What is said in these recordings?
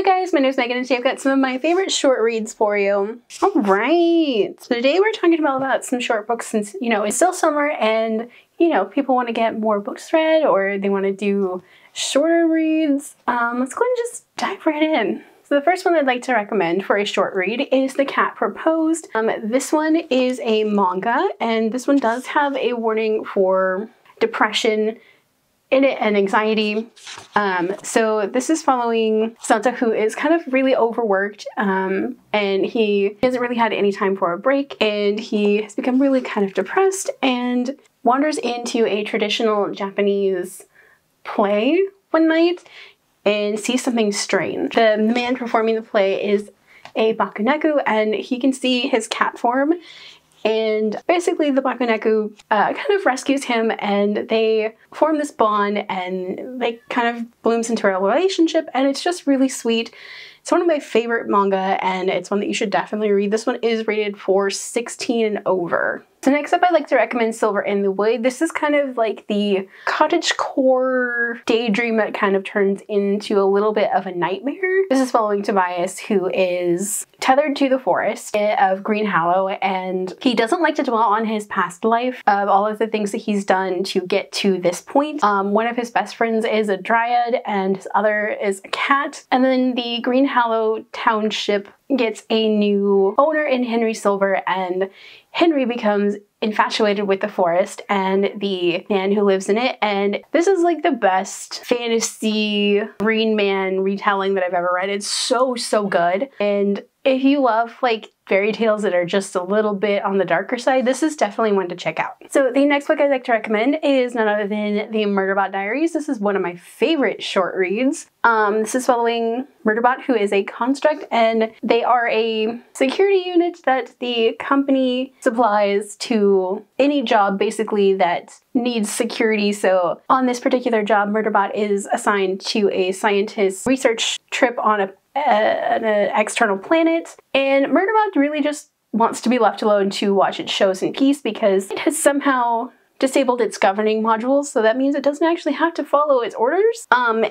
guys, my name is Megan and today I've got some of my favorite short reads for you. Alright, so today we're talking about some short books since, you know, it's still summer and, you know, people want to get more books read or they want to do shorter reads. Let's go and just dive right in. So the first one I'd like to recommend for a short read is The Cat Proposed. This one is a manga and this one does have a warning for depression in it and anxiety. So this is following Santa, who is kind of really overworked and he hasn't really had any time for a break, and he has become really kind of depressed and wanders into a traditional Japanese play one night and sees something strange. The man performing the play is a bakuneku and he can see his cat form. And basically the bakuneku kind of rescues him and they form this bond and they kind of blooms into a relationship, and it's just really sweet. It's one of my favorite manga and it's one that you should definitely read. This one is rated for 16 and over. So next up I'd like to recommend Silver in the Wood. This is kind of like the cottagecore daydream that kind of turns into a little bit of a nightmare. This is following Tobias, who is tethered to the forest of Green Hollow, and he doesn't like to dwell on his past life of all of the things that he's done to get to this point. One of his best friends is a dryad and his other is a cat. And then the Green Hollow township gets a new owner in Henry Silver, and Henry becomes infatuated with the forest and the man who lives in it. And this is like the best fantasy Green Man retelling that I've ever read. It's so good. And if you love like fairy tales that are just a little bit on the darker side, this is definitely one to check out. So the next book I'd like to recommend is none other than the Murderbot Diaries. This is one of my favorite short reads. This is following Murderbot, who is a construct, and they are a security unit that the company supplies to any job basically that needs security. So on this particular job, Murderbot is assigned to a scientist research trip on an external planet, and Murderbot really just wants to be left alone to watch its shows in peace because it has somehow disabled its governing modules, so that means it doesn't actually have to follow its orders,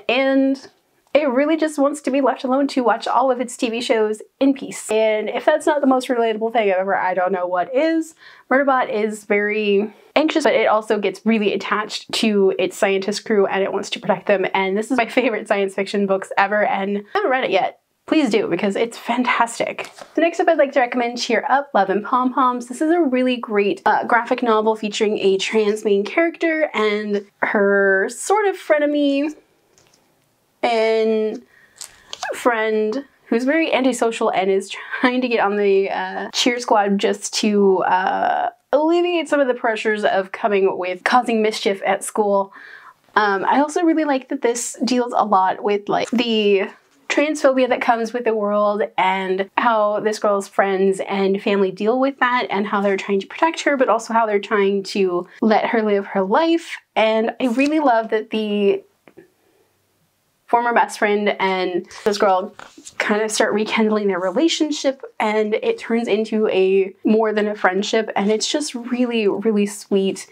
and it really just wants to be left alone to watch all of its TV shows in peace. And if that's not the most relatable thing ever, I don't know what is. Murderbot is very anxious, but it also gets really attached to its scientist crew and it wants to protect them. And this is my favorite science fiction books ever, and I haven't read it yet. Please do, because it's fantastic. So next up I'd like to recommend Cheer Up, Love and Pom Poms. This is a really great graphic novel featuring a trans main character and her sort of frenemy and friend who's very antisocial and is trying to get on the cheer squad just to alleviate some of the pressures of causing mischief at school. I also really like that this deals a lot with like the transphobia that comes with the world and how this girl's friends and family deal with that and how they're trying to protect her, but also how they're trying to let her live her life. And I really love that the former best friend and this girl kind of start rekindling their relationship, and it turns into a more than a friendship, and it's just really sweet.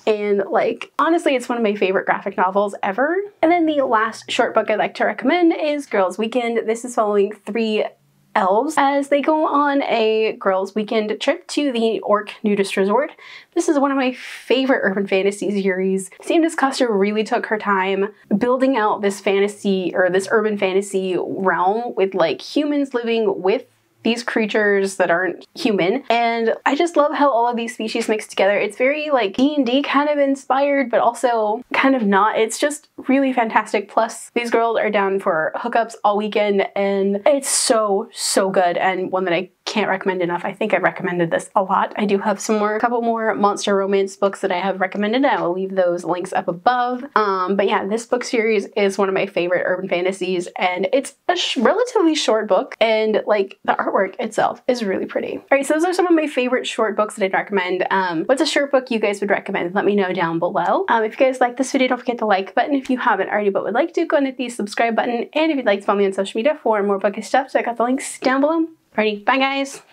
And like, honestly, it's one of my favorite graphic novels ever. And then the last short book I'd like to recommend is Girls Weekend. This is following 3 elves as they go on a girls' weekend trip to the Orc Nudist Resort. This is one of my favorite urban fantasy series. Sanda's Custer really took her time building out this fantasy, or this urban fantasy realm with like humans living with these creatures that aren't human, and I just love how all of these species mix together. It's very like D&D kind of inspired, but also kind of not. It's just really fantastic. Plus these girls are down for hookups all weekend and it's so good, and one that I can't recommend enough. I think I've recommended this a lot. I do have a couple more monster romance books that I have recommended. I will leave those links up above. But yeah, this book series is one of my favorite urban fantasies, and it's a relatively short book, and like the artwork itself is really pretty. All right, so those are some of my favorite short books that I'd recommend. What's a short book you guys would recommend? Let me know down below. If you guys like this video, don't forget the like button if you haven't already but would like to. Go and hit the subscribe button, and if you'd like to follow me on social media for more bookish stuff, check out the links down below. Alrighty, bye guys!